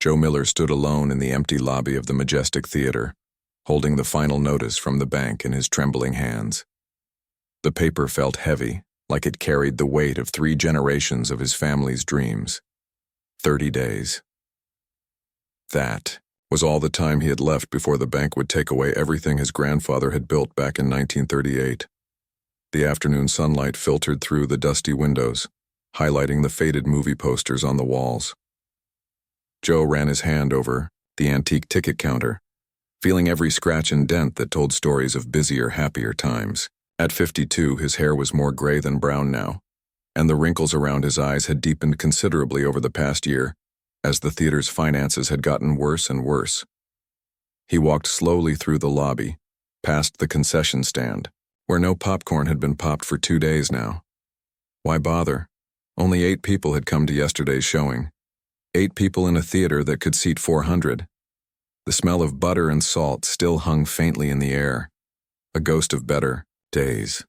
Joe Miller stood alone in the empty lobby of the Majestic Theater, holding the final notice from the bank in his trembling hands. The paper felt heavy, like it carried the weight of 3 generations of his family's dreams. 30 days. That was all the time he had left before the bank would take away everything his grandfather had built back in 1938. The afternoon sunlight filtered through the dusty windows, highlighting the faded movie posters on the walls. Joe ran his hand over the antique ticket counter, feeling every scratch and dent that told stories of busier, happier times. At 52, his hair was more gray than brown now, and the wrinkles around his eyes had deepened considerably over the past year, as the theater's finances had gotten worse and worse. He walked slowly through the lobby, past the concession stand, where no popcorn had been popped for 2 days now. Why bother? Only 8 people had come to yesterday's showing. 8 people in a theater that could seat 400. The smell of butter and salt still hung faintly in the air, a ghost of better days.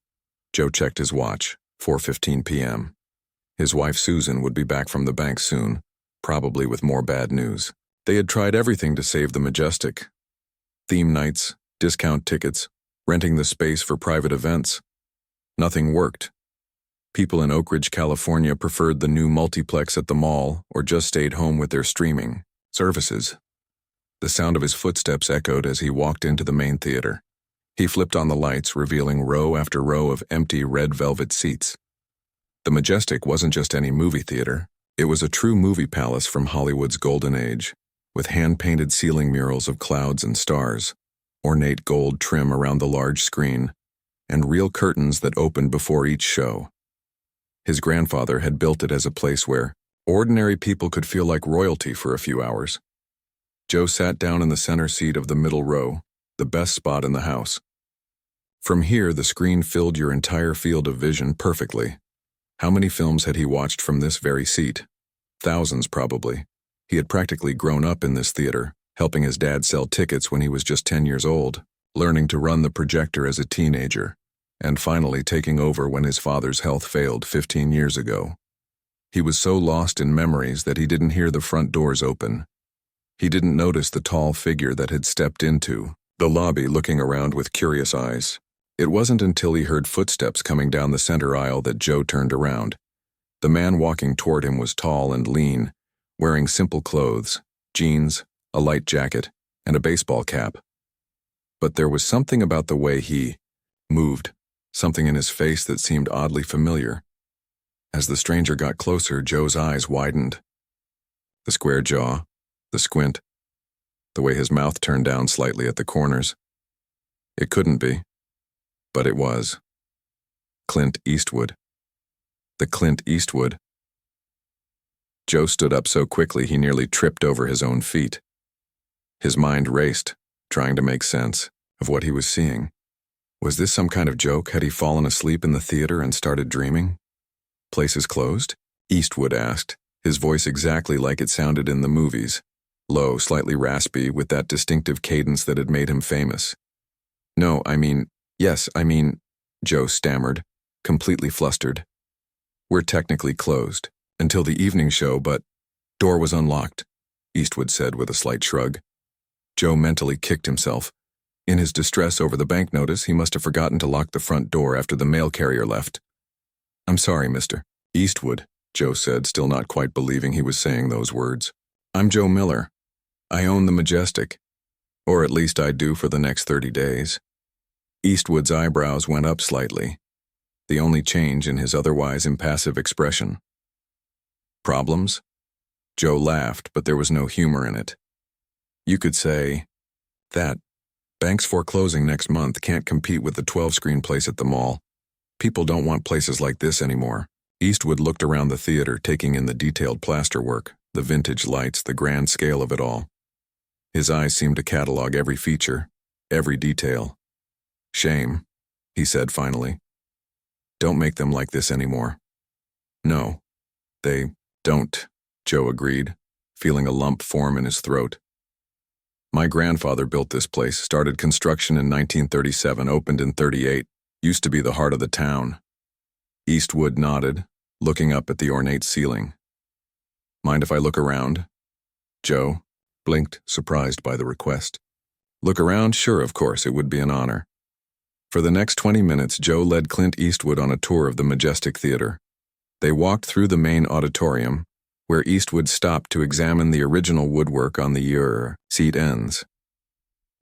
Joe checked his watch, 4:15 p.m. His wife Susan would be back from the bank soon, probably with more bad news. They had tried everything to save the Majestic. Theme nights, discount tickets, renting the space for private events. Nothing worked. People in Oak Ridge, California preferred the new multiplex at the mall or just stayed home with their streaming services. The sound of his footsteps echoed as he walked into the main theater. He flipped on the lights, revealing row after row of empty red velvet seats. The Majestic wasn't just any movie theater. It was a true movie palace from Hollywood's golden age, with hand-painted ceiling murals of clouds and stars, ornate gold trim around the large screen, and real curtains that opened before each show. His grandfather had built it as a place where ordinary people could feel like royalty for a few hours. Joe sat down in the center seat of the middle row, the best spot in the house. From here, the screen filled your entire field of vision perfectly. How many films had he watched from this very seat? Thousands, probably. He had practically grown up in this theater, helping his dad sell tickets when he was just 10 years old, learning to run the projector as a teenager, and finally taking over when his father's health failed 15 years ago. He was so lost in memories that he didn't hear the front doors open. He didn't notice the tall figure that had stepped into the lobby looking around with curious eyes. It wasn't until he heard footsteps coming down the center aisle that Joe turned around. The man walking toward him was tall and lean, wearing simple clothes, jeans, a light jacket, and a baseball cap. But there was something about the way he moved, something in his face that seemed oddly familiar. As the stranger got closer, Joe's eyes widened. The square jaw, the squint, the way his mouth turned down slightly at the corners. It couldn't be. But it was. Clint Eastwood. The Clint Eastwood. Joe stood up so quickly he nearly tripped over his own feet. His mind raced, trying to make sense of what he was seeing. Was this some kind of joke? Had he fallen asleep in the theater and started dreaming? Places closed? Eastwood asked, his voice exactly like it sounded in the movies. Low, slightly raspy, with that distinctive cadence that had made him famous. No, Yes, Joe stammered, completely flustered. We're technically closed, until the evening show, but door was unlocked, Eastwood said with a slight shrug. Joe mentally kicked himself. In his distress over the bank notice, he must have forgotten to lock the front door after the mail carrier left. I'm sorry, Mr. Eastwood, Joe said, still not quite believing he was saying those words. I'm Joe Miller. I own the Majestic. Or at least I do for the next 30 days. Eastwood's eyebrows went up slightly, the only change in his otherwise impassive expression. Problems? Joe laughed, but there was no humor in it. You could say that bank's foreclosing next month can't compete with the 12-screen place at the mall. People don't want places like this anymore. Eastwood looked around the theater, taking in the detailed plasterwork, the vintage lights, the grand scale of it all. His eyes seemed to catalog every feature, every detail. Shame, he said finally. Don't make them like this anymore. No, they don't, Joe agreed, feeling a lump form in his throat. My grandfather built this place, started construction in 1937, opened in 38, used to be the heart of the town. Eastwood nodded, looking up at the ornate ceiling. Mind if I look around? Joe, blinked, surprised by the request. Look around? Sure, of course, it would be an honor. For the next 20 minutes, Joe led Clint Eastwood on a tour of the Majestic Theater. They walked through the main auditorium, where Eastwood stopped to examine the original woodwork on the seat ends.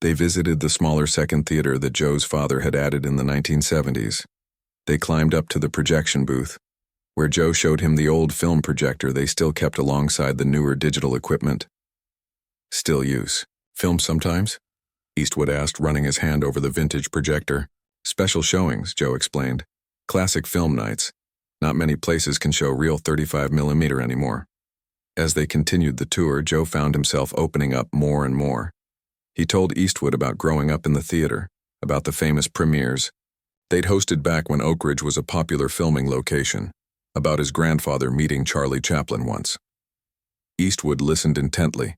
They visited the smaller second theater that Joe's father had added in the 1970s. They climbed up to the projection booth, where Joe showed him the old film projector they still kept alongside the newer digital equipment. Still use. Film sometimes? Eastwood asked, running his hand over the vintage projector. Special showings, Joe explained. Classic film nights. Not many places can show real 35mm anymore. As they continued the tour, Joe found himself opening up more and more. He told Eastwood about growing up in the theater, about the famous premieres they'd hosted back when Oak Ridge was a popular filming location, about his grandfather meeting Charlie Chaplin once. Eastwood listened intently,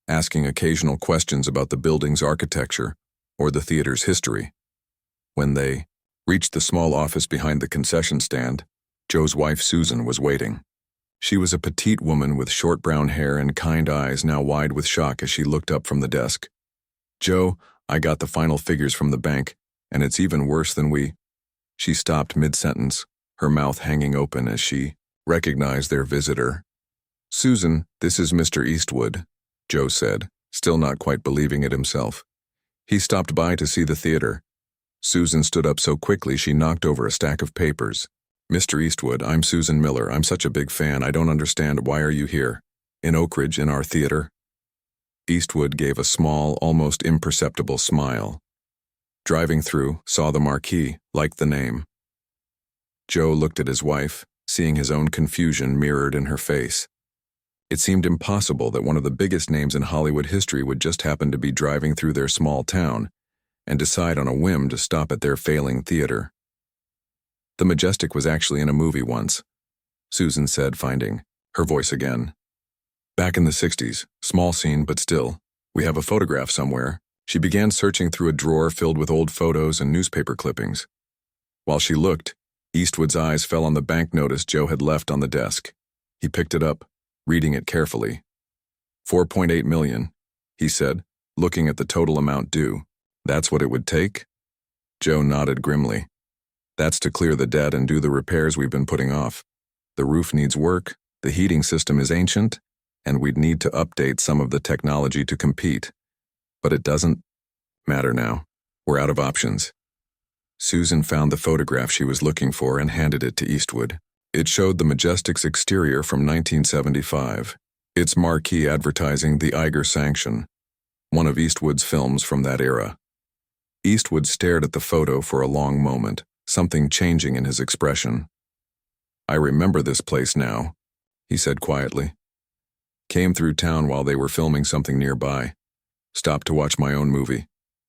asking occasional questions about the building's architecture or the theater's history. When they reached the small office behind the concession stand, Joe's wife Susan was waiting. She was a petite woman with short brown hair and kind eyes now wide with shock as she looked up from the desk. Joe, I got the final figures from the bank, and it's even worse than She stopped mid-sentence, her mouth hanging open as she recognized their visitor. Susan, this is Mr. Eastwood, Joe said, still not quite believing it himself. He stopped by to see the theater. Susan stood up so quickly she knocked over a stack of papers. Mr. Eastwood, I'm Susan Miller. I'm such a big fan. I don't understand. Why are you here? In Oak Ridge, in our theater? Eastwood gave a small, almost imperceptible smile. Driving through, saw the marquee, liked the name. Joe looked at his wife, seeing his own confusion mirrored in her face. It seemed impossible that one of the biggest names in Hollywood history would just happen to be driving through their small town and decide on a whim to stop at their failing theater. The Majestic was actually in a movie once, Susan said, finding her voice again. Back in the 60s, small scene, but still, we have a photograph somewhere. She began searching through a drawer filled with old photos and newspaper clippings. While she looked, Eastwood's eyes fell on the bank notice Joe had left on the desk. He picked it up, reading it carefully. $4.8 million, he said, looking at the total amount due. That's what it would take? Joe nodded grimly. That's to clear the debt and do the repairs we've been putting off. The roof needs work, the heating system is ancient, and we'd need to update some of the technology to compete. But it doesn't matter now. We're out of options. Susan found the photograph she was looking for and handed it to Eastwood. It showed the Majestic's exterior from 1975, its marquee advertising the Iger Sanction, one of Eastwood's films from that era. Eastwood stared at the photo for a long moment, something changing in his expression. I remember this place now, he said quietly. Came through town while they were filming something nearby. Stopped to watch my own movie.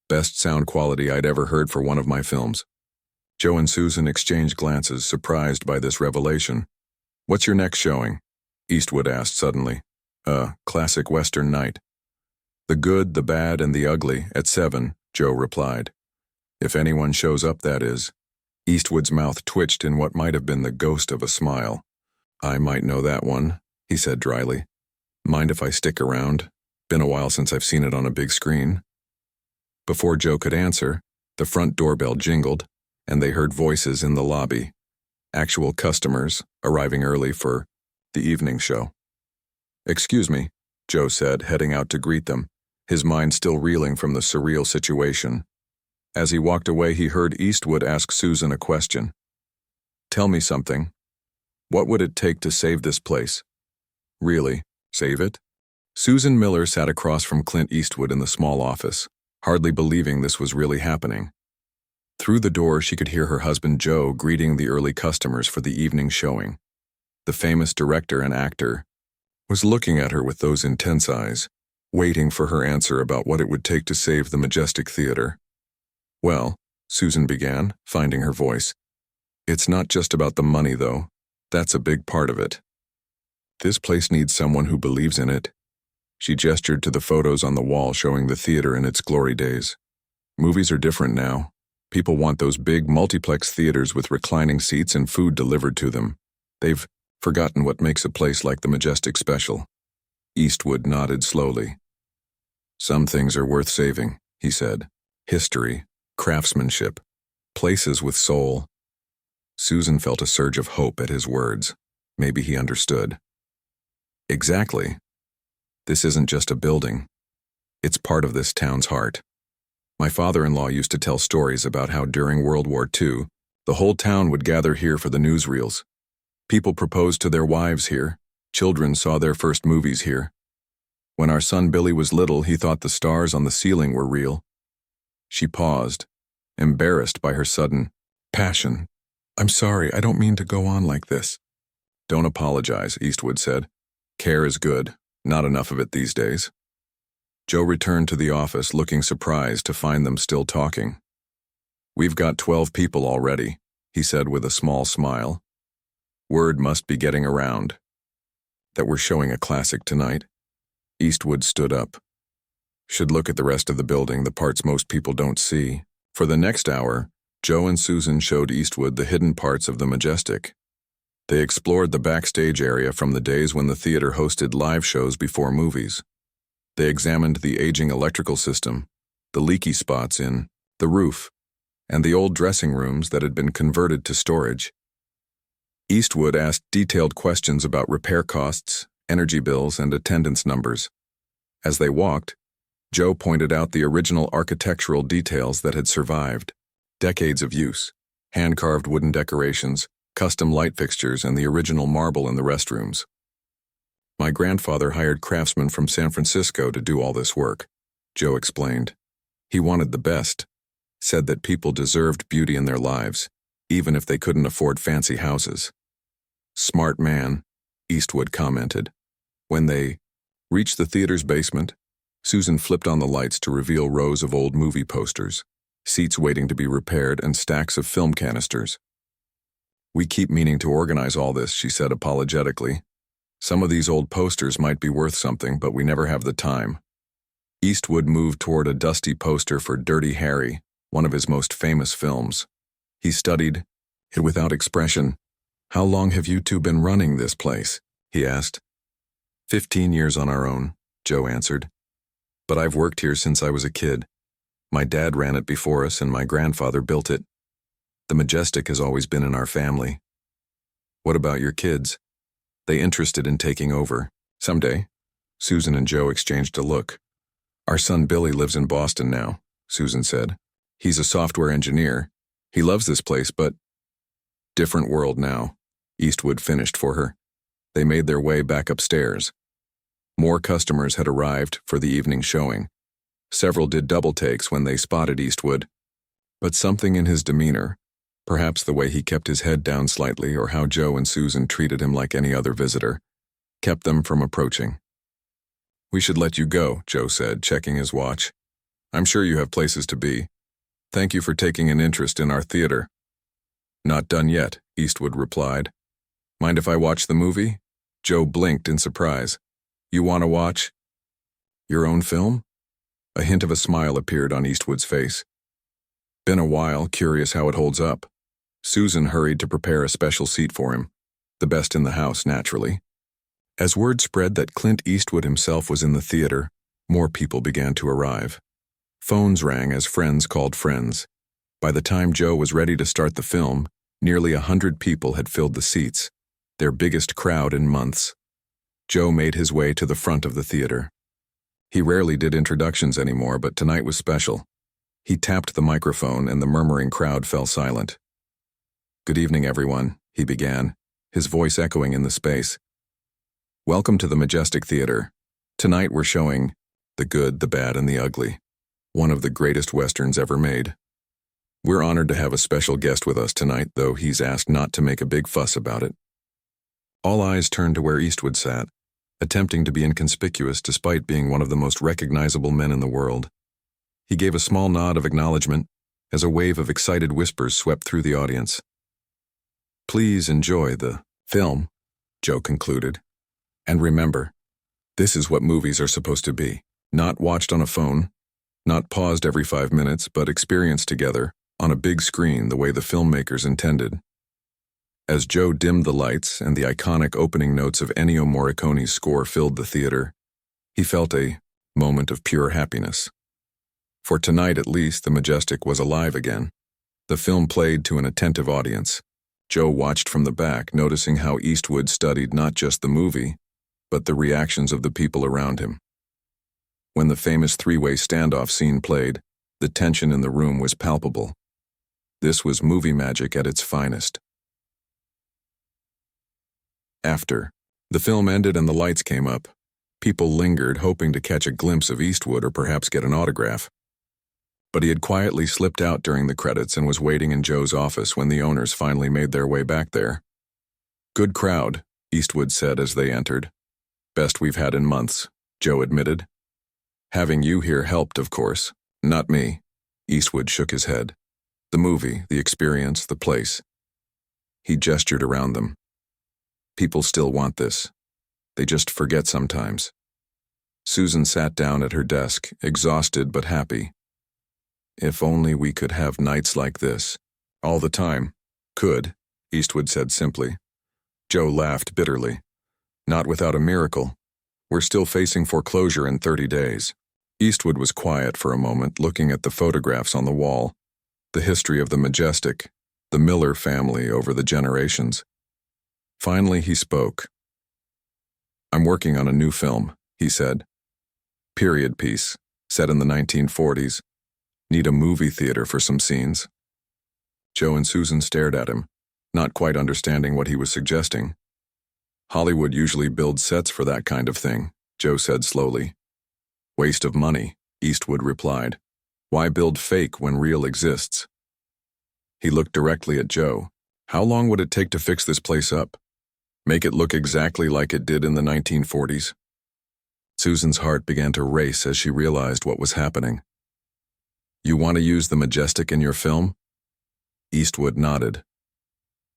Best sound quality I'd ever heard for one of my films. Joe and Susan exchanged glances, surprised by this revelation. What's your next showing? Eastwood asked suddenly. Classic Western night. The good, the bad, and the ugly, at 7, Joe replied. If anyone shows up, that is. Eastwood's mouth twitched in what might have been the ghost of a smile. I might know that one, he said dryly. Mind if I stick around? Been a while since I've seen it on a big screen. Before Joe could answer, the front doorbell jingled, and they heard voices in the lobby. Actual customers, arriving early for the evening show. Excuse me, Joe said, heading out to greet them, his mind still reeling from the surreal situation. As he walked away, he heard Eastwood ask Susan a question. Tell me something. What would it take to save this place? Really, save it? Susan Miller sat across from Clint Eastwood in the small office, hardly believing this was really happening. Through the door, she could hear her husband Joe greeting the early customers for the evening showing. The famous director and actor was looking at her with those intense eyes, waiting for her answer about what it would take to save the Majestic Theater. Well, Susan began, finding her voice. It's not just about the money, though. That's a big part of it. This place needs someone who believes in it. She gestured to the photos on the wall showing the theater in its glory days. Movies are different now. People want those big multiplex theaters with reclining seats and food delivered to them. They've forgotten what makes a place like the Majestic special. Eastwood nodded slowly. Some things are worth saving, he said. History, craftsmanship, places with soul. Susan felt a surge of hope at his words. Maybe he understood. Exactly. This isn't just a building. It's part of this town's heart. My father-in-law used to tell stories about how during World War II, the whole town would gather here for the newsreels. People proposed to their wives here. Children saw their first movies here. When our son Billy was little, he thought the stars on the ceiling were real. She paused, embarrassed by her sudden passion. I'm sorry, I don't mean to go on like this. Don't apologize, Eastwood said. Care is good, not enough of it these days. Joe returned to the office looking surprised to find them still talking. We've got 12 people already, he said with a small smile. Word must be getting around. That we're showing a classic tonight. Eastwood stood up. Should look at the rest of the building, the parts most people don't see. For the next hour, Joe and Susan showed Eastwood the hidden parts of the Majestic. They explored the backstage area from the days when the theater hosted live shows before movies. They examined the aging electrical system, the leaky spots in the roof, and the old dressing rooms that had been converted to storage. Eastwood asked detailed questions about repair costs, energy bills, and attendance numbers. As they walked, Joe pointed out the original architectural details that had survived. Decades of use, hand-carved wooden decorations, custom light fixtures, and the original marble in the restrooms. My grandfather hired craftsmen from San Francisco to do all this work, Joe explained. He wanted the best, said that people deserved beauty in their lives, even if they couldn't afford fancy houses. Smart man, Eastwood commented. When they reached the theater's basement, Susan flipped on the lights to reveal rows of old movie posters, seats waiting to be repaired, and stacks of film canisters. We keep meaning to organize all this, she said apologetically. Some of these old posters might be worth something, but we never have the time. Eastwood moved toward a dusty poster for Dirty Harry, one of his most famous films. He studied it without expression. How long have you two been running this place? He asked. 15 years on our own, Joe answered. But I've worked here since I was a kid. My dad ran it before us and my grandfather built it. The Majestic has always been in our family. What about your kids? They interested in taking over. Someday. Susan and Joe exchanged a look. Our son Billy lives in Boston now, Susan said. He's a software engineer. He loves this place, but... Different world now, Eastwood finished for her. They made their way back upstairs. More customers had arrived for the evening showing. Several did double takes when they spotted Eastwood. But something in his demeanor, perhaps the way he kept his head down slightly or how Joe and Susan treated him like any other visitor, kept them from approaching. We should let you go, Joe said, checking his watch. I'm sure you have places to be. Thank you for taking an interest in our theater. Not done yet, Eastwood replied. Mind if I watch the movie? Joe blinked in surprise. You want to watch? Your own film? A hint of a smile appeared on Eastwood's face. Been a while, curious how it holds up. Susan hurried to prepare a special seat for him. The best in the house, naturally. As word spread that Clint Eastwood himself was in the theater, more people began to arrive. Phones rang as friends called friends. By the time Joe was ready to start the film, nearly 100 people had filled the seats, their biggest crowd in months. Joe made his way to the front of the theater. He rarely did introductions anymore, but tonight was special. He tapped the microphone and the murmuring crowd fell silent. Good evening, everyone, he began, his voice echoing in the space. Welcome to the Majestic Theater. Tonight we're showing The Good, the Bad, and the Ugly, one of the greatest westerns ever made. We're honored to have a special guest with us tonight, though he's asked not to make a big fuss about it. All eyes turned to where Eastwood sat, attempting to be inconspicuous despite being one of the most recognizable men in the world. He gave a small nod of acknowledgement as a wave of excited whispers swept through the audience. Please enjoy the film, Joe concluded. And remember, this is what movies are supposed to be. Not watched on a phone, not paused every 5 minutes, but experienced together on a big screen the way the filmmakers intended. As Joe dimmed the lights and the iconic opening notes of Ennio Morricone's score filled the theater, he felt a moment of pure happiness. For tonight at least, the Majestic was alive again. The film played to an attentive audience. Joe watched from the back, noticing how Eastwood studied not just the movie, but the reactions of the people around him. When the famous three-way standoff scene played, the tension in the room was palpable. This was movie magic at its finest. After the film ended and the lights came up, people lingered, hoping to catch a glimpse of Eastwood or perhaps get an autograph. But he had quietly slipped out during the credits and was waiting in Joe's office when the owners finally made their way back there. "Good crowd," Eastwood said as they entered. "Best we've had in months," Joe admitted. "Having you here helped, of course. Not me." Eastwood shook his head. "The movie, the experience, the place." He gestured around them. "People still want this. They just forget sometimes." Susan sat down at her desk, exhausted but happy. "If only we could have nights like this. All the time." "Could," Eastwood said simply. Joe laughed bitterly. "Not without a miracle. We're still facing foreclosure in 30 days. Eastwood was quiet for a moment, looking at the photographs on the wall, the history of the Majestic, the Miller family over the generations. Finally, he spoke. "I'm working on a new film," he said. "Period piece, set in the 1940s. Need a movie theater for some scenes." Joe and Susan stared at him, not quite understanding what he was suggesting. "Hollywood usually builds sets for that kind of thing," Joe said slowly. "Waste of money," Eastwood replied. "Why build fake when real exists?" He looked directly at Joe. "How long would it take to fix this place up? Make it look exactly like it did in the 1940s? Susan's heart began to race as she realized what was happening. "You want to use the Majestic in your film?" Eastwood nodded.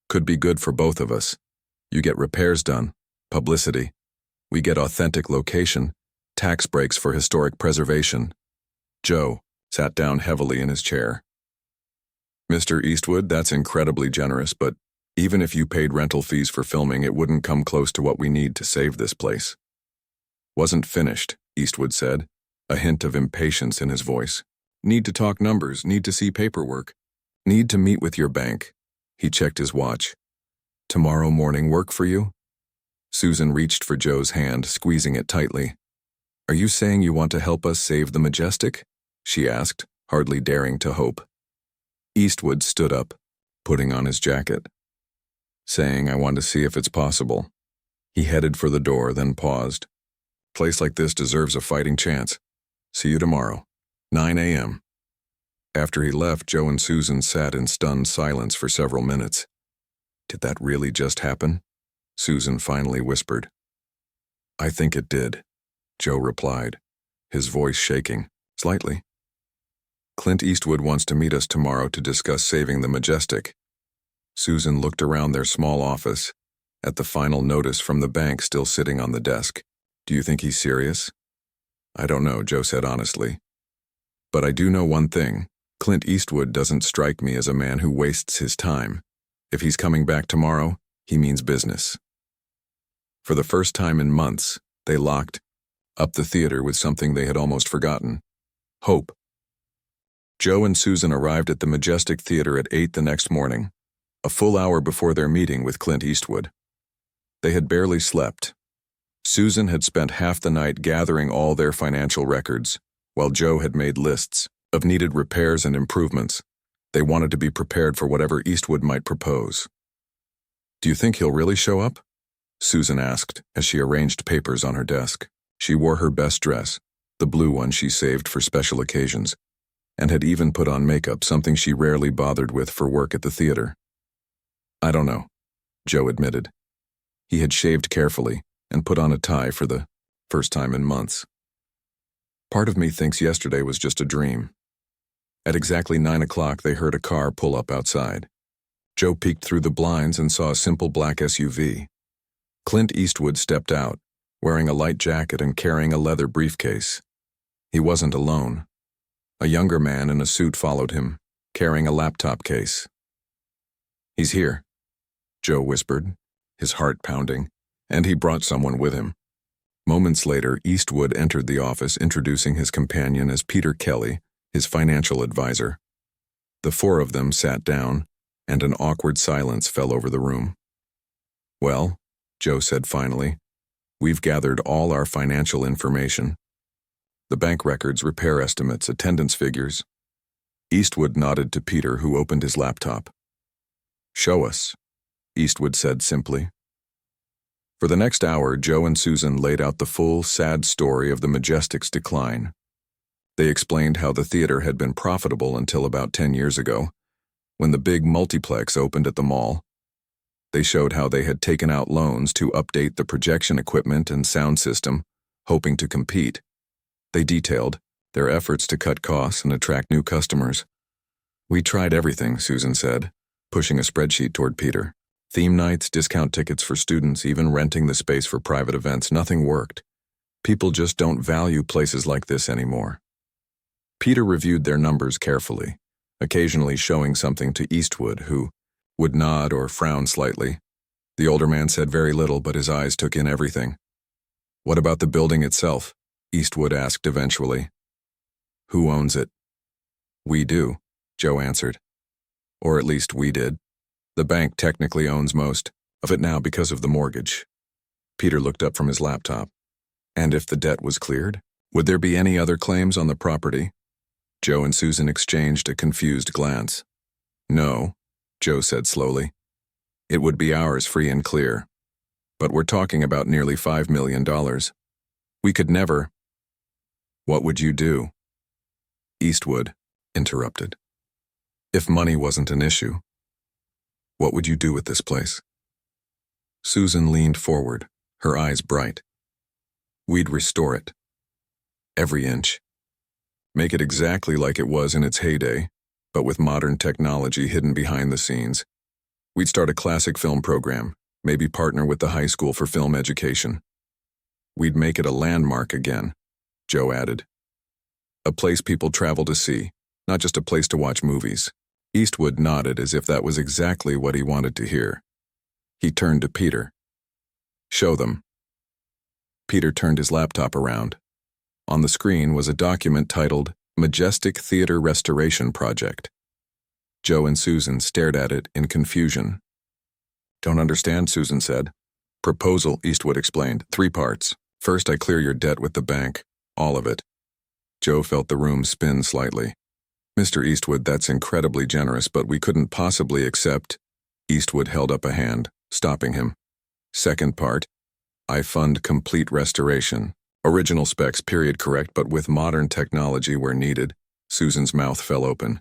"Could be good for both of us. You get repairs done, publicity. We get authentic location, tax breaks for historic preservation." Joe sat down heavily in his chair. "Mr. Eastwood, that's incredibly generous, but even if you paid rental fees for filming, it wouldn't come close to what we need to save this place." "Wasn't finished," Eastwood said, a hint of impatience in his voice. "Need to talk numbers, need to see paperwork. Need to meet with your bank." He checked his watch. "Tomorrow morning work for you?" Susan reached for Joe's hand, squeezing it tightly. "Are you saying you want to help us save the Majestic?" she asked, hardly daring to hope. Eastwood stood up, putting on his jacket. "Saying I want to see if it's possible." He headed for the door, then paused. "Place like this deserves a fighting chance. See you tomorrow, 9 a.m. After he left, Joe and Susan sat in stunned silence for several minutes. "Did that really just happen?" Susan finally whispered. "I think it did," Joe replied, his voice shaking, slightly. "Clint Eastwood wants to meet us tomorrow to discuss saving the Majestic." Susan looked around their small office, at the final notice from the bank still sitting on the desk. "Do you think he's serious?" "I don't know," Joe said honestly. "But I do know one thing. Clint Eastwood doesn't strike me as a man who wastes his time. If he's coming back tomorrow, he means business." For the first time in months, they locked up the theater with something they had almost forgotten: hope. Joe and Susan arrived at the Majestic Theater at 8 the next morning, a full hour before their meeting with Clint Eastwood. They had barely slept. Susan had spent half the night gathering all their financial records, while Joe had made lists of needed repairs and improvements. They wanted to be prepared for whatever Eastwood might propose. "Do you think he'll really show up?" Susan asked as she arranged papers on her desk. She wore her best dress, the blue one she saved for special occasions, and had even put on makeup, something she rarely bothered with for work at the theater. "I don't know," Joe admitted. He had shaved carefully and put on a tie for the first time in months. "Part of me thinks yesterday was just a dream." At exactly 9 o'clock, they heard a car pull up outside. Joe peeked through the blinds and saw a simple black SUV. Clint Eastwood stepped out, wearing a light jacket and carrying a leather briefcase. He wasn't alone. A younger man in a suit followed him, carrying a laptop case. "He's here," Joe whispered, his heart pounding, "and he brought someone with him." Moments later, Eastwood entered the office introducing his companion as Peter Kelly, his financial advisor. The four of them sat down, and an awkward silence fell over the room. "Well," Joe said finally, "we've gathered all our financial information. The bank records, repair estimates, attendance figures." Eastwood nodded to Peter, who opened his laptop. "Show us," Eastwood said simply. For the next hour, Joe and Susan laid out the full, sad story of the Majestic's decline. They explained how the theater had been profitable until about 10 years ago, when the big multiplex opened at the mall. They showed how they had taken out loans to update the projection equipment and sound system, hoping to compete. They detailed their efforts to cut costs and attract new customers. "We tried everything," Susan said, pushing a spreadsheet toward Peter. "Theme nights, discount tickets for students, even renting the space for private events. Nothing worked. People just don't value places like this anymore." Peter reviewed their numbers carefully, occasionally showing something to Eastwood, who would nod or frown slightly. The older man said very little, but his eyes took in everything. "What about the building itself?" Eastwood asked eventually. "Who owns it?" "We do," Joe answered. "Or at least we did. The bank technically owns most of it now because of the mortgage." Peter looked up from his laptop. "And if the debt was cleared, would there be any other claims on the property?" Joe and Susan exchanged a confused glance. "No," Joe said slowly. "It would be ours free and clear. But we're talking about nearly $5 million. We could never—" "What would you do?" Eastwood interrupted. "If money wasn't an issue, what would you do with this place?" Susan leaned forward, her eyes bright. "We'd restore it. Every inch. Make it exactly like it was in its heyday, but with modern technology hidden behind the scenes. We'd start a classic film program, maybe partner with the high school for film education. We'd make it a landmark again," Joe added. "A place people travel to see, not just a place to watch movies." Eastwood nodded as if that was exactly what he wanted to hear. He turned to Peter. "Show them." Peter turned his laptop around. On the screen was a document titled Majestic Theater Restoration Project. Joe and Susan stared at it in confusion. "Don't understand," Susan said. "Proposal," Eastwood explained. 3 parts. First, I clear your debt with the bank. All of it." Joe felt the room spin slightly. "Mr. Eastwood, that's incredibly generous, but we couldn't possibly accept—" Eastwood held up a hand, stopping him. "Second part, I fund complete restoration. Original specs, period correct, but with modern technology where needed." Susan's mouth fell open.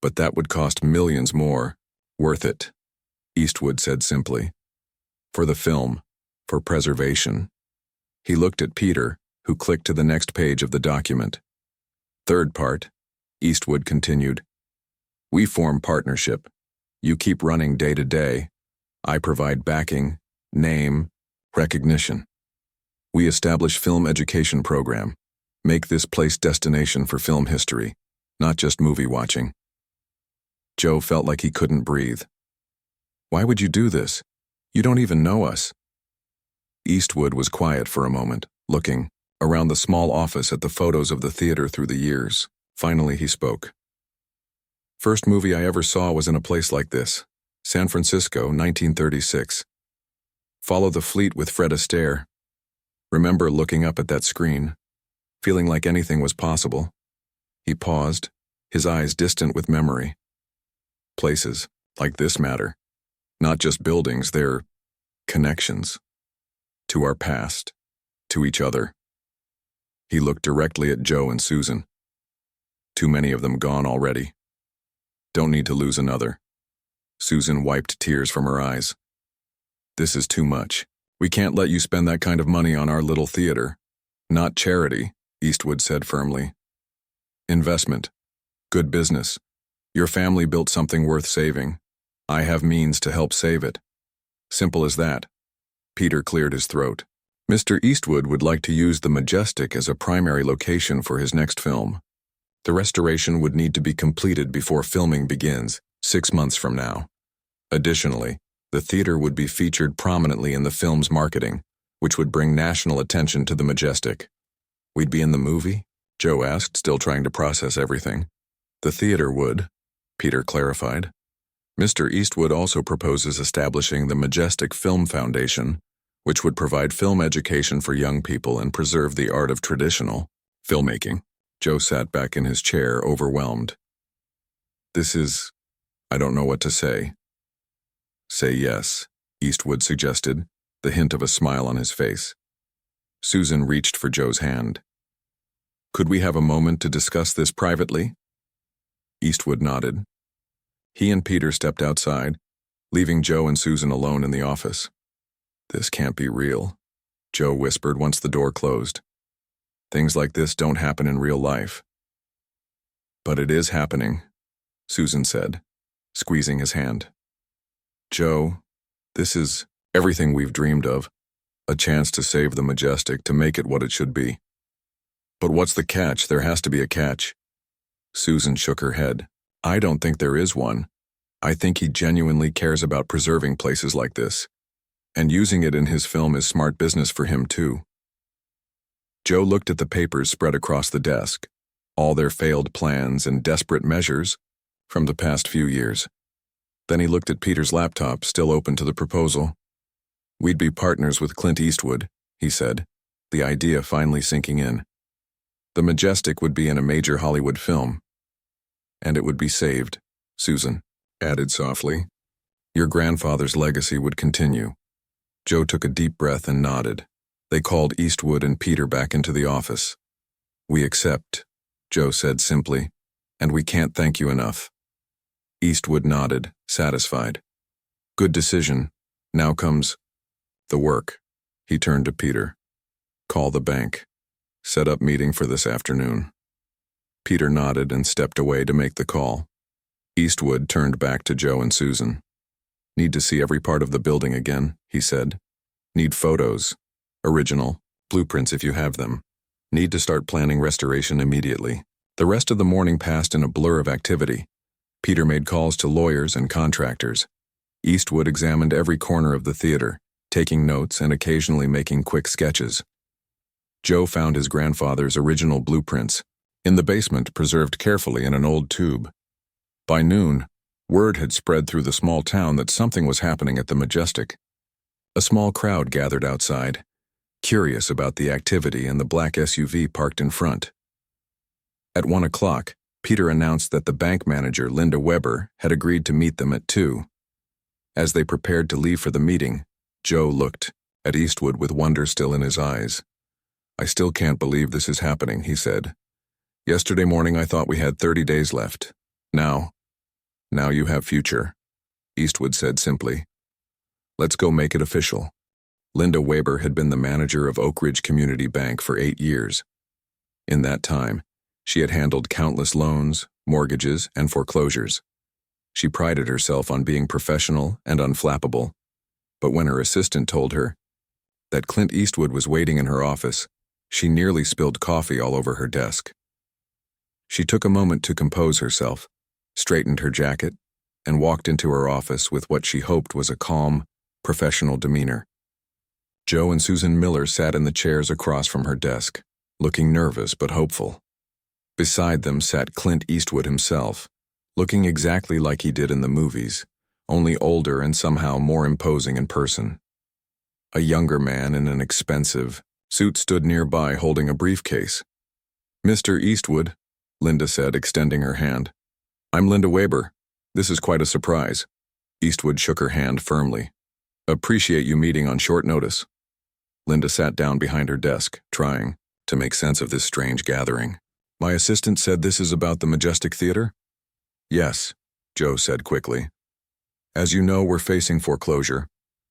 "But that would cost millions more." "Worth it," Eastwood said simply. "For the film, for preservation." He looked at Peter, who clicked to the next page of the document. "Third part," Eastwood continued. "We form partnership. You keep running day to day. I provide backing, name, recognition. We establish film education program. Make this place destination for film history, not just movie watching." Joe felt like he couldn't breathe. "Why would you do this? You don't even know us." Eastwood was quiet for a moment, looking around the small office at the photos of the theater through the years. Finally, he spoke. "First movie I ever saw was in a place like this. San Francisco, 1936. Follow the Fleet with Fred Astaire. Remember looking up at that screen, feeling like anything was possible." He paused, his eyes distant with memory. "Places like this matter. Not just buildings, they're connections. To our past, to each other." He looked directly at Joe and Susan. "Too many of them gone already. Don't need to lose another." Susan wiped tears from her eyes. "This is too much. We can't let you spend that kind of money on our little theater." "Not charity," Eastwood said firmly. "Investment. Good business. Your family built something worth saving. I have means to help save it. Simple as that." Peter cleared his throat. "Mr. Eastwood would like to use the Majestic as a primary location for his next film. The restoration would need to be completed before filming begins, 6 months from now. Additionally, the theater would be featured prominently in the film's marketing, which would bring national attention to the Majestic. We'd be in the movie? Joe asked, still trying to process everything. The theater would, Peter clarified. Mr. Eastwood also proposes establishing the Majestic Film Foundation, which would provide film education for young people and preserve the art of traditional filmmaking. Joe sat back in his chair, overwhelmed. I don't know what to say. Say yes, Eastwood suggested, the hint of a smile on his face. Susan reached for Joe's hand. Could we have a moment to discuss this privately? Eastwood nodded. He and Peter stepped outside, leaving Joe and Susan alone in the office. This can't be real, Joe whispered once the door closed. Things like this don't happen in real life. But it is happening, Susan said, squeezing his hand. Joe, this is everything we've dreamed of, a chance to save the Majestic, to make it what it should be. But what's the catch? There has to be a catch. Susan shook her head. I don't think there is one. I think he genuinely cares about preserving places like this. And using it in his film is smart business for him, too. Joe looked at the papers spread across the desk, all their failed plans and desperate measures from the past few years. Then he looked at Peter's laptop, still open to the proposal. We'd be partners with Clint Eastwood, he said, the idea finally sinking in. The Majestic would be in a major Hollywood film. And it would be saved, Susan added softly. Your grandfather's legacy would continue. Joe took a deep breath and nodded. They called Eastwood and Peter back into the office. We accept, Joe said simply, and we can't thank you enough. Eastwood nodded, satisfied. Good decision. Now comes the work. He turned to Peter. Call the bank. Set up meeting for this afternoon. Peter nodded and stepped away to make the call. Eastwood turned back to Joe and Susan. Need to see every part of the building again, he said. Need photos. Original. Blueprints if you have them. Need to start planning restoration immediately. The rest of the morning passed in a blur of activity. Peter made calls to lawyers and contractors. Eastwood examined every corner of the theater, taking notes and occasionally making quick sketches. Joe found his grandfather's original blueprints, in the basement, preserved carefully in an old tube. By noon, word had spread through the small town that something was happening at the Majestic. A small crowd gathered outside, curious about the activity and the black SUV parked in front. At 1 o'clock, Peter announced that the bank manager, Linda Weber, had agreed to meet them at 2. As they prepared to leave for the meeting, Joe looked at Eastwood with wonder still in his eyes. I still can't believe this is happening, he said. Yesterday morning I thought we had 30 days left. Now you have future, Eastwood said simply. Let's go make it official. Linda Weber had been the manager of Oak Ridge Community Bank for 8 years. In that time, she had handled countless loans, mortgages, and foreclosures. She prided herself on being professional and unflappable. But when her assistant told her that Clint Eastwood was waiting in her office, she nearly spilled coffee all over her desk. She took a moment to compose herself, straightened her jacket, and walked into her office with what she hoped was a calm, professional demeanor. Joe and Susan Miller sat in the chairs across from her desk, looking nervous but hopeful. Beside them sat Clint Eastwood himself, looking exactly like he did in the movies, only older and somehow more imposing in person. A younger man in an expensive suit stood nearby holding a briefcase. Mr. Eastwood, Linda said, extending her hand. I'm Linda Weber. This is quite a surprise. Eastwood shook her hand firmly. Appreciate you meeting on short notice. Linda sat down behind her desk, trying to make sense of this strange gathering. My assistant said this is about the Majestic Theater? Yes, Joe said quickly. As you know, we're facing foreclosure,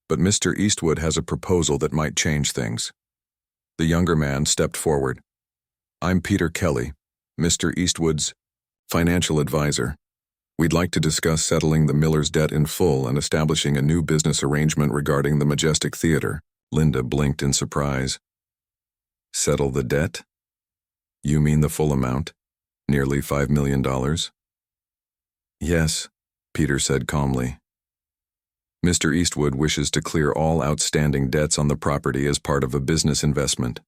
but Mr. Eastwood has a proposal that might change things. The younger man stepped forward. I'm Peter Kelly, Mr. Eastwood's financial advisor. We'd like to discuss settling the Miller's debt in full and establishing a new business arrangement regarding the Majestic Theater. Linda blinked in surprise. Settle the debt? You mean the full amount? Nearly $5 million? Yes, Peter said calmly. Mr. Eastwood wishes to clear all outstanding debts on the property as part of a business investment.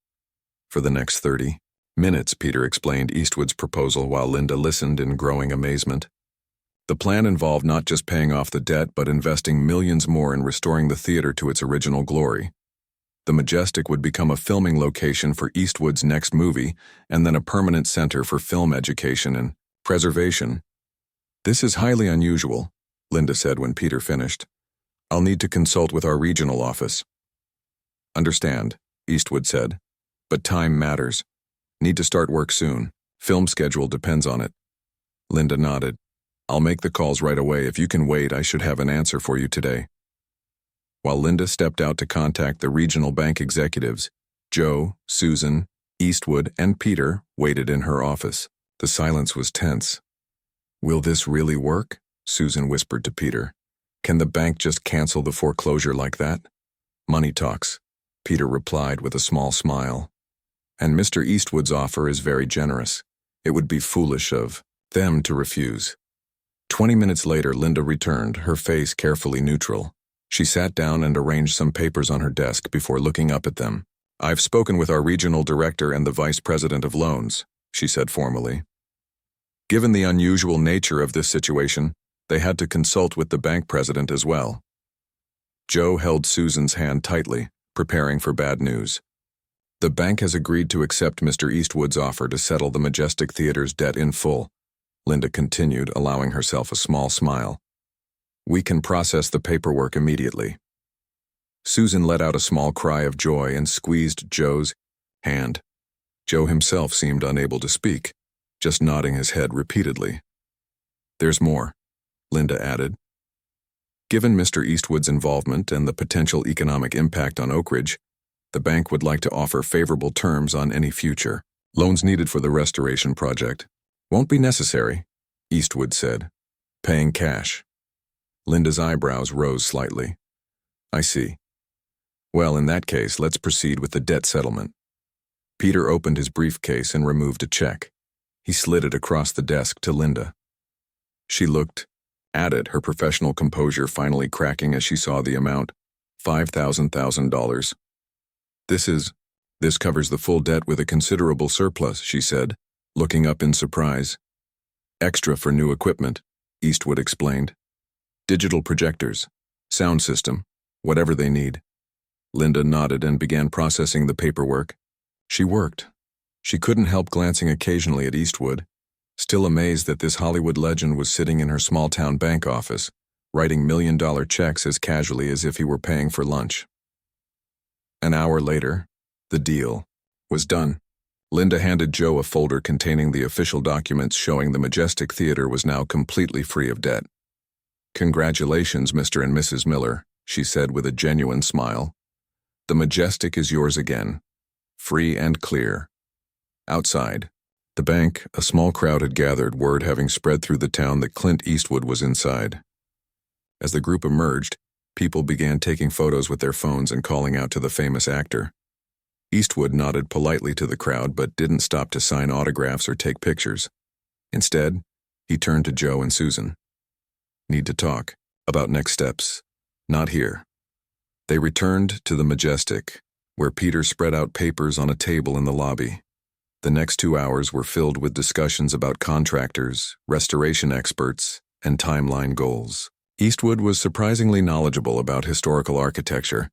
For the next 30 minutes, Peter explained Eastwood's proposal while Linda listened in growing amazement. The plan involved not just paying off the debt but investing millions more in restoring the theater to its original glory. The Majestic would become a filming location for Eastwood's next movie and then a permanent center for film education and preservation. "This is highly unusual," Linda said when Peter finished. "I'll need to consult with our regional office." "Understand," Eastwood said. "But time matters. Need to start work soon. Film schedule depends on it." Linda nodded. "I'll make the calls right away. If you can wait, I should have an answer for you today." While Linda stepped out to contact the regional bank executives, Joe, Susan, Eastwood, and Peter waited in her office. The silence was tense. "Will this really work?" Susan whispered to Peter. "Can the bank just cancel the foreclosure like that?" "Money talks," Peter replied with a small smile. "And Mr. Eastwood's offer is very generous. It would be foolish of them to refuse." 20 minutes later, Linda returned, her face carefully neutral. She sat down and arranged some papers on her desk before looking up at them. "I've spoken with our regional director and the vice president of loans," she said formally. Given the unusual nature of this situation, they had to consult with the bank president as well. Joe held Susan's hand tightly, preparing for bad news. "The bank has agreed to accept Mr. Eastwood's offer to settle the Majestic Theater's debt in full," Linda continued, allowing herself a small smile. "We can process the paperwork immediately." Susan let out a small cry of joy and squeezed Joe's hand. Joe himself seemed unable to speak, just nodding his head repeatedly. "There's more," Linda added. "Given Mr. Eastwood's involvement and the potential economic impact on Oak Ridge, the bank would like to offer favorable terms on any future loans needed for the restoration project. Won't be necessary," Eastwood said. "Paying cash." Linda's eyebrows rose slightly. "I see. Well, in that case, let's proceed with the debt settlement." Peter opened his briefcase and removed a check. He slid it across the desk to Linda. She looked at it, her professional composure finally cracking as she saw the amount, $5,000. This covers the full debt with a considerable surplus," she said, looking up in surprise. "Extra for new equipment," Eastwood explained. "Digital projectors, sound system, whatever they need." Linda nodded and began processing the paperwork. She worked. She couldn't help glancing occasionally at Eastwood, still amazed that this Hollywood legend was sitting in her small-town bank office, writing million-dollar checks as casually as if he were paying for lunch. An hour later, the deal was done. Linda handed Joe a folder containing the official documents showing the Majestic Theater was now completely free of debt. "Congratulations, Mr. and Mrs. Miller," she said with a genuine smile. "The Majestic is yours again, free and clear." Outside the bank, a small crowd had gathered, word having spread through the town that Clint Eastwood was inside. As the group emerged, people began taking photos with their phones and calling out to the famous actor. Eastwood nodded politely to the crowd but didn't stop to sign autographs or take pictures. Instead, he turned to Joe and Susan. "Need to talk about next steps. Not here." They returned to the Majestic, where Peter spread out papers on a table in the lobby. The next 2 hours were filled with discussions about contractors, restoration experts, and timeline goals. Eastwood was surprisingly knowledgeable about historical architecture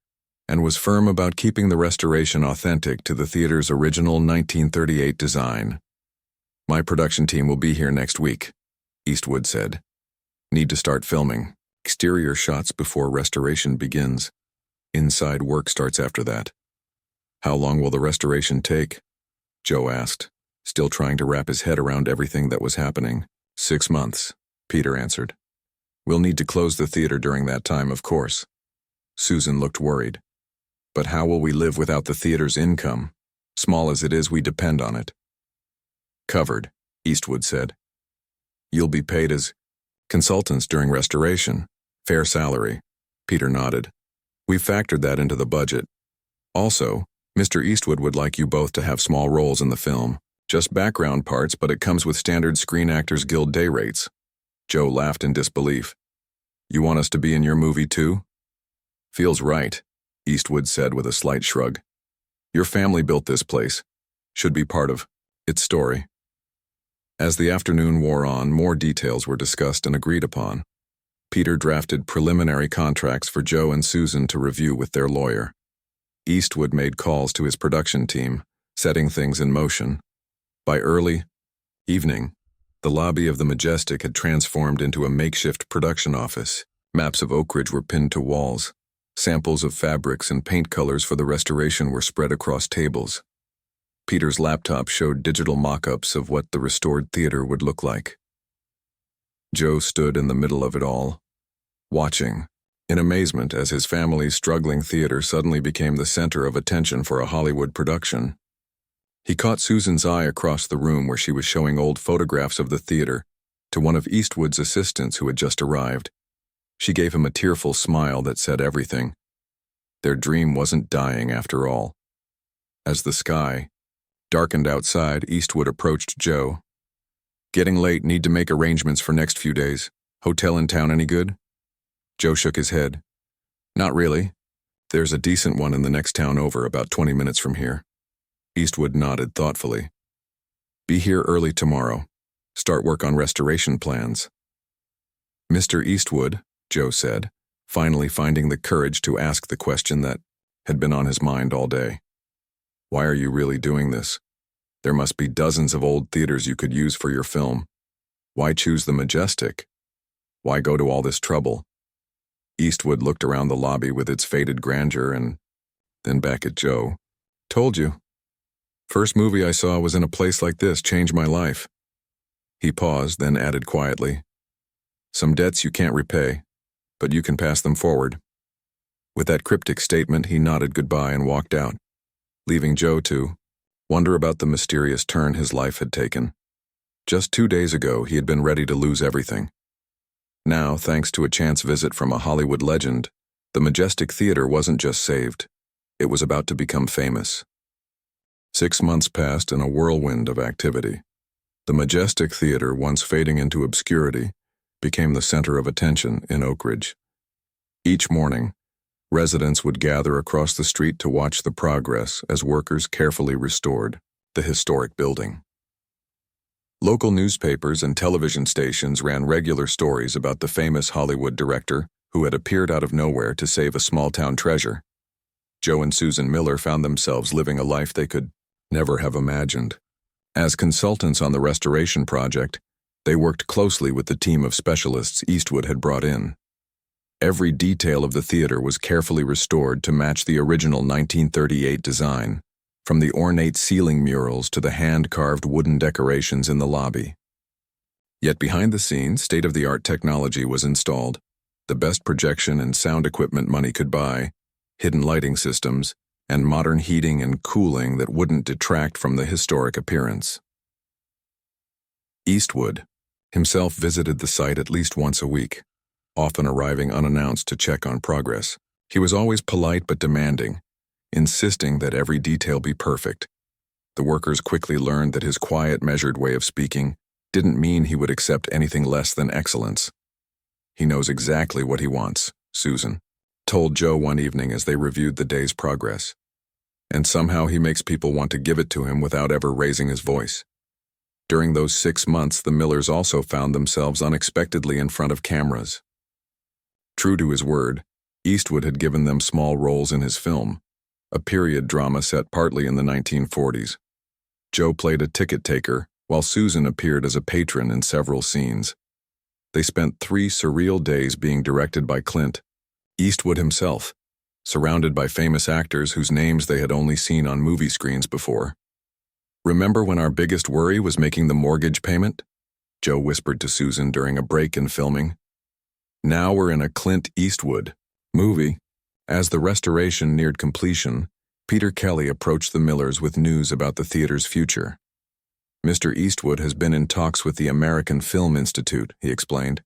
and was firm about keeping the restoration authentic to the theater's original 1938 design. "My production team will be here next week," Eastwood said. "Need to start filming exterior shots before restoration begins. Inside work starts after that." "How long will the restoration take?" Joe asked, still trying to wrap his head around everything that was happening. 6 months, Peter answered. "We'll need to close the theater during that time, of course." Susan looked worried. "But how will we live without the theater's income? Small as it is, we depend on it." "Covered," Eastwood said. "You'll be paid as consultants during restoration. Fair salary." Peter nodded. "We've factored that into the budget. Also, Mr. Eastwood would like you both to have small roles in the film. Just background parts, but it comes with standard Screen Actors Guild day rates." Joe laughed in disbelief. "You want us to be in your movie too?" Feels right, Eastwood said with a slight shrug. Your family built this place. Should be part of its story. As the afternoon wore on, more details were discussed and agreed upon. Peter drafted preliminary contracts for Joe and Susan to review with their lawyer. Eastwood made calls to his production team, setting things in motion. By early evening, the lobby of the Majestic had transformed into a makeshift production office. Maps of Oak Ridge were pinned to walls. Samples of fabrics and paint colors for the restoration were spread across tables. Peter's laptop showed digital mock-ups of what the restored theater would look like. Joe stood in the middle of it all, watching, in amazement as his family's struggling theater suddenly became the center of attention for a Hollywood production. He caught Susan's eye across the room where she was showing old photographs of the theater to one of Eastwood's assistants who had just arrived. She gave him a tearful smile that said everything. Their dream wasn't dying after all. As the sky darkened outside, Eastwood approached Joe. Getting late, need to make arrangements for next few days. Hotel in town any good? Joe shook his head. Not really. There's a decent one in the next town over, about 20 minutes from here. Eastwood nodded thoughtfully. Be here early tomorrow. Start work on restoration plans. Mr. Eastwood, Joe said, finally finding the courage to ask the question that had been on his mind all day. Why are you really doing this? There must be dozens of old theaters you could use for your film. Why choose the Majestic? Why go to all this trouble? Eastwood looked around the lobby with its faded grandeur and then back at Joe. Told you. First movie I saw was in a place like this, changed my life. He paused, then added quietly, some debts you can't repay, but you can pass them forward. With that cryptic statement, he nodded goodbye and walked out, leaving Joe to wonder about the mysterious turn his life had taken. Just 2 days ago, he had been ready to lose everything. Now, thanks to a chance visit from a Hollywood legend, the Majestic Theater wasn't just saved. It was about to become famous. 6 months passed in a whirlwind of activity. The Majestic Theater, once fading into obscurity, became the center of attention in Oak Ridge. Each morning, residents would gather across the street to watch the progress as workers carefully restored the historic building. Local newspapers and television stations ran regular stories about the famous Hollywood director who had appeared out of nowhere to save a small-town treasure. Joe and Susan Miller found themselves living a life they could never have imagined. As consultants on the restoration project, they worked closely with the team of specialists Eastwood had brought in. Every detail of the theater was carefully restored to match the original 1938 design, from the ornate ceiling murals to the hand-carved wooden decorations in the lobby. Yet behind the scenes, state-of-the-art technology was installed, the best projection and sound equipment money could buy, hidden lighting systems, and modern heating and cooling that wouldn't detract from the historic appearance. Eastwood himself visited the site at least once a week, often arriving unannounced to check on progress. He was always polite but demanding, insisting that every detail be perfect. The workers quickly learned that his quiet, measured way of speaking didn't mean he would accept anything less than excellence. He knows exactly what he wants, Susan told Joe one evening as they reviewed the day's progress. And somehow he makes people want to give it to him without ever raising his voice. During those 6 months, the Millers also found themselves unexpectedly in front of cameras. True to his word, Eastwood had given them small roles in his film, a period drama set partly in the 1940s. Joe played a ticket taker, while Susan appeared as a patron in several scenes. They spent 3 surreal days being directed by Clint Eastwood himself, surrounded by famous actors whose names they had only seen on movie screens before. Remember when our biggest worry was making the mortgage payment? Joe whispered to Susan during a break in filming. Now we're in a Clint Eastwood movie. As the restoration neared completion, Peter Kelly approached the Millers with news about the theater's future. Mr. Eastwood has been in talks with the American Film Institute, he explained.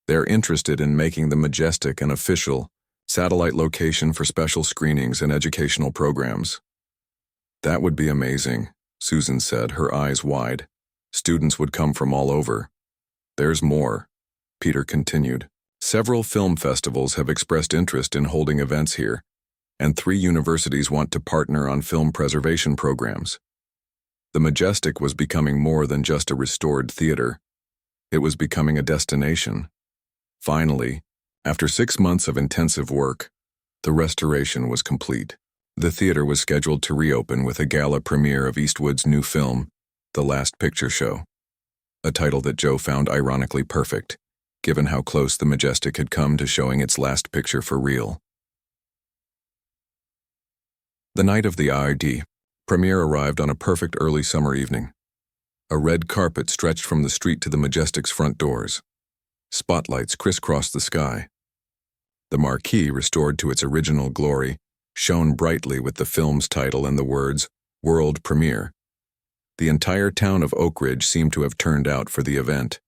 They're interested in making the Majestic an official, satellite location for special screenings and educational programs. That would be amazing, Susan said, her eyes wide. Students would come from all over. There's more, Peter continued. Several film festivals have expressed interest in holding events here, and 3 universities want to partner on film preservation programs. The Majestic was becoming more than just a restored theater. It was becoming a destination. Finally, after 6 months of intensive work, the restoration was complete. The theater was scheduled to reopen with a gala premiere of Eastwood's new film, The Last Picture Show, a title that Joe found ironically perfect, given how close the Majestic had come to showing its last picture for real. The night of the IRD premiere arrived on a perfect early summer evening. A red carpet stretched from the street to the Majestic's front doors. Spotlights crisscrossed the sky. The marquee, restored to its original glory, shone brightly with the film's title and the words, "World Premiere." The entire town of Oak Ridge seemed to have turned out for the event.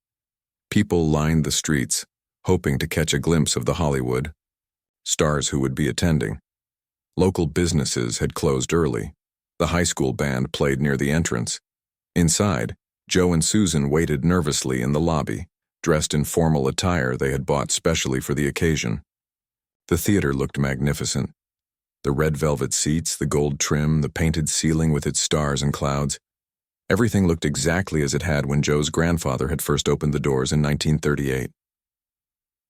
People lined the streets, hoping to catch a glimpse of the Hollywood stars who would be attending. Local businesses had closed early. The high school band played near the entrance. Inside, Joe and Susan waited nervously in the lobby, dressed in formal attire they had bought specially for the occasion. The theater looked magnificent. The red velvet seats, the gold trim, the painted ceiling with its stars and clouds. Everything looked exactly as it had when Joe's grandfather had first opened the doors in 1938.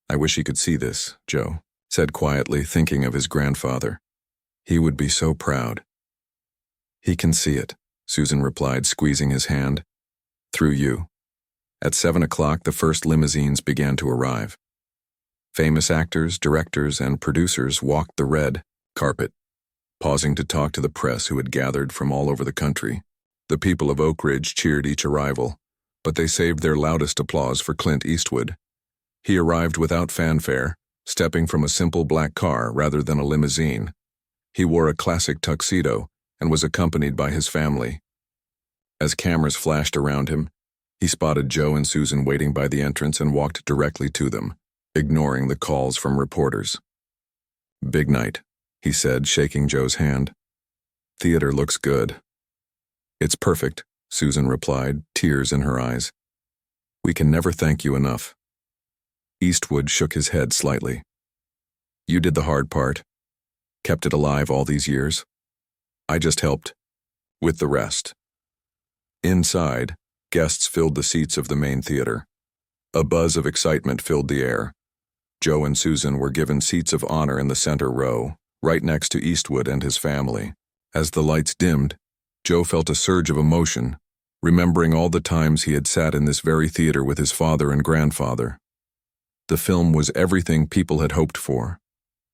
"I wish he could see this," Joe said quietly, thinking of his grandfather. "He would be so proud." "He can see it," Susan replied, squeezing his hand. "Through you." At 7 o'clock, the first limousines began to arrive. Famous actors, directors, and producers walked the red carpet, pausing to talk to the press who had gathered from all over the country. The people of Oak Ridge cheered each arrival, but they saved their loudest applause for Clint Eastwood. He arrived without fanfare, stepping from a simple black car rather than a limousine. He wore a classic tuxedo and was accompanied by his family. As cameras flashed around him, he spotted Joe and Susan waiting by the entrance and walked directly to them, ignoring the calls from reporters. "Big night," he said, shaking Joe's hand. "Theater looks good." "It's perfect," Susan replied, tears in her eyes. "We can never thank you enough." Eastwood shook his head slightly. "You did the hard part. Kept it alive all these years. I just helped with the rest." Inside, guests filled the seats of the main theater. A buzz of excitement filled the air. Joe and Susan were given seats of honor in the center row, right next to Eastwood and his family. As the lights dimmed, Joe felt a surge of emotion, remembering all the times he had sat in this very theater with his father and grandfather. The film was everything people had hoped for.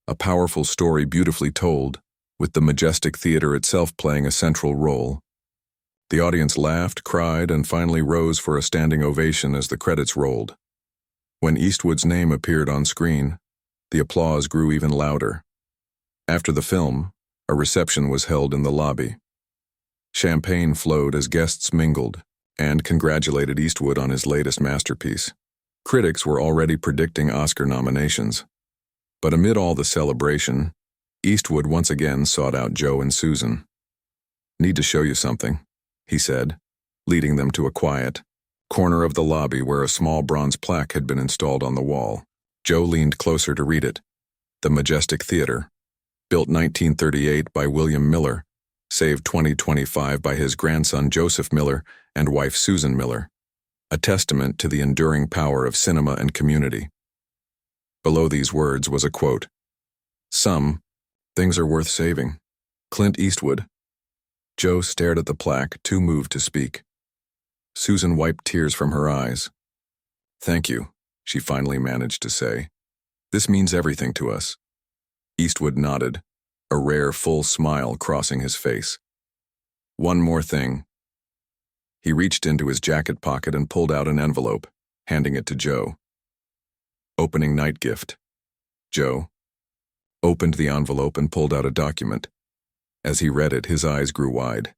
A powerful story beautifully told, with the Majestic Theater itself playing a central role. The audience laughed, cried, and finally rose for a standing ovation as the credits rolled. When Eastwood's name appeared on screen, the applause grew even louder. After the film, a reception was held in the lobby. Champagne flowed as guests mingled and congratulated Eastwood on his latest masterpiece. Critics were already predicting Oscar nominations. But amid all the celebration, Eastwood once again sought out Joe and Susan. "Need to show you something," he said, leading them to a quiet corner of the lobby where a small bronze plaque had been installed on the wall. Joe leaned closer to read it. "The Majestic Theater, built 1938 by William Miller, saved 2025 by his grandson Joseph Miller and wife Susan Miller, a testament to the enduring power of cinema and community." Below these words was a quote. "Some things are worth saving. Clint Eastwood." Joe stared at the plaque, too moved to speak. Susan wiped tears from her eyes. "Thank you," she finally managed to say. "This means everything to us." Eastwood nodded, a rare full smile crossing his face. "One more thing." He reached into his jacket pocket and pulled out an envelope, handing it to Joe. "Opening night gift." Joe opened the envelope and pulled out a document. As he read it, his eyes grew wide.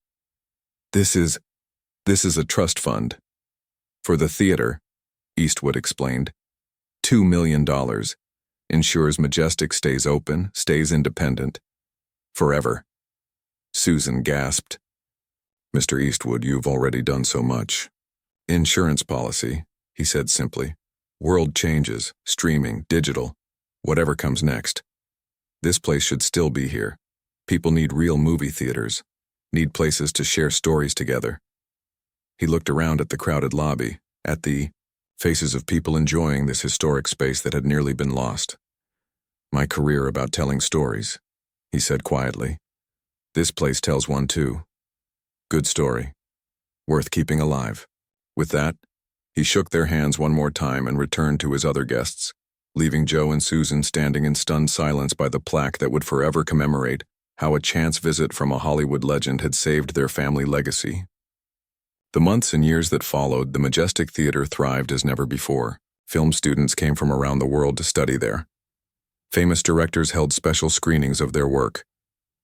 This is a trust fund. For the theater," Eastwood explained. $2 million. Ensures Majestic stays open, stays independent. Forever." Susan gasped. "Mr. Eastwood, you've already done so much." "Insurance policy," he said simply. World changes, streaming, digital, whatever comes next. This place should still be here. People need real movie theaters, need places to share stories together. He looked around at the crowded lobby, at the faces of people enjoying this historic space that had nearly been lost. My career about telling stories, he said quietly. This place tells one too. Good story. Worth keeping alive. With that, he shook their hands one more time and returned to his other guests, leaving Joe and Susan standing in stunned silence by the plaque that would forever commemorate how a chance visit from a Hollywood legend had saved their family legacy. The months and years that followed, the Majestic Theater thrived as never before. Film students came from around the world to study there. Famous directors held special screenings of their work.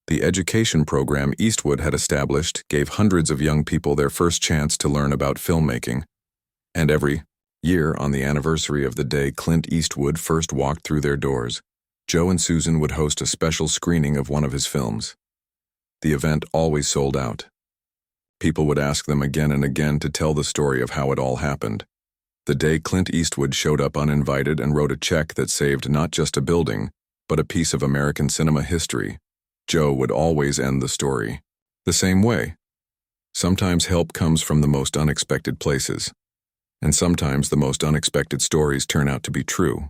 The education program Eastwood had established gave hundreds of young people their first chance to learn about filmmaking. And every year, on the anniversary of the day Clint Eastwood first walked through their doors, Joe and Susan would host a special screening of one of his films. The event always sold out. People would ask them again and again to tell the story of how it all happened. The day Clint Eastwood showed up uninvited and wrote a check that saved not just a building, but a piece of American cinema history, Joe would always end the story the same way. Sometimes help comes from the most unexpected places, and sometimes the most unexpected stories turn out to be true.